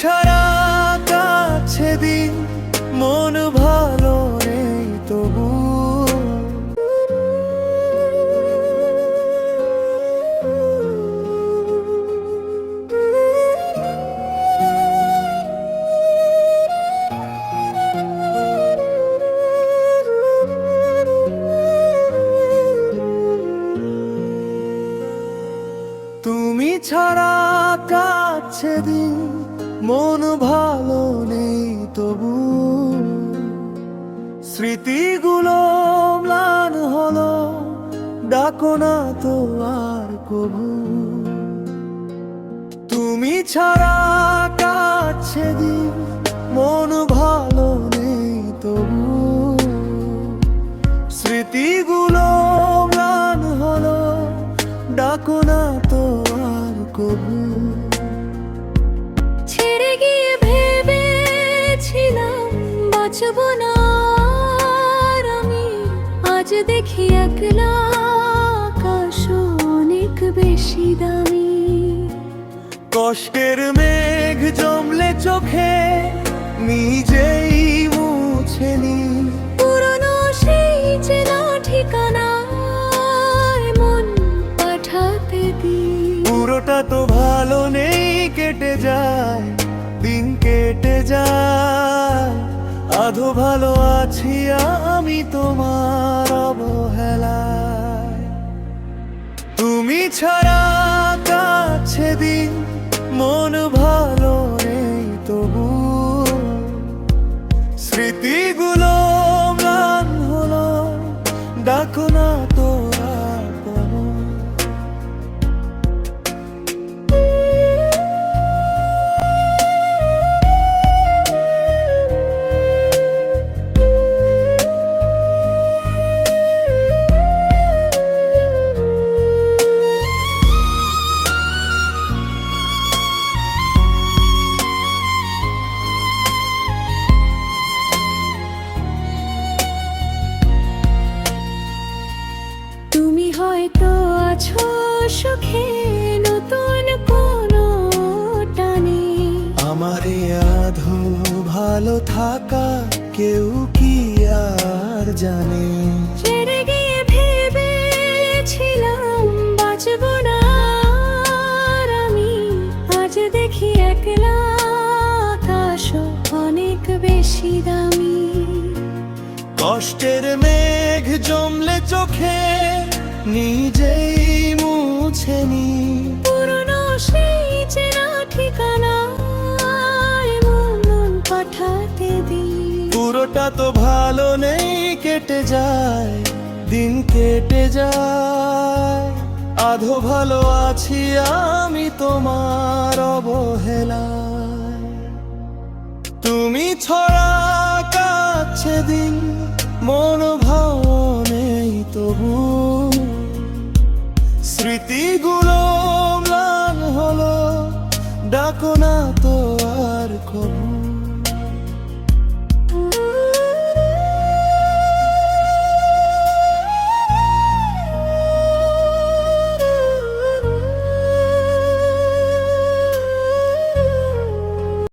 ছাড়া কাছে দিন মন ভালো নেই তবু। তুমি ছাড়া কাছে দিন মন ভালো নেই তবু। স্মৃতিগুলো ম্লান হলো, ডাকো না তো আর কবু। তুমি ছাড়া কাছে দিন মন ভালো নেই তবু। স্মৃতিগুলো ম্লান হলো, ডাকো না তো আর কবু। ছেড়ে গিয়ে ভেবেছিলাম বাঁচব না আর আমি, আজ দেখি একলা আকাশ অনেক বেশি দামি। কষ্টের মেঘ জমলে চোখে নিজেই মুছে নি। পুরনো সেই চেনা ঠিকানায় মন পাঠাতে দি। পুরোটা তো ভালো নেই, কেটে যায় দিন কেটে যায়। আধো ভালো আছি আমি তোমার অবহেলায়। তুমি ছাড়া কাছে দিন মন ভালো নেই তবু। স্মৃতিগুলো ম্লান হলো, ডাকো না তো আর কবু। তুমি হয়তো আছো সুখে নতুন কোনো টানে। আমার আধো ভালো থাকা কেউ কি আর জানে। ছেড়ে গিয়ে ভেবেছিলাম বাঁচব না আর আমি, আজ দেখি একলা আকাশ অনেক বেশি দামি। কষ্টের মেঘ জমলে চোখে নিজেই মুছে নি। পুরনো সেই চেনা ঠিকানায় মন পাঠাতে দি। পুরোটা তো ভালো নেই, কেটে যায় দিন কেটে যায়। আধো ভালো আছি আমি তোমার অবহেলায়। তুমি ছড়া কাছে দিন মন ভালো নেই তবু। স্মৃতিগুলো ম্লান হলো, ডাকো না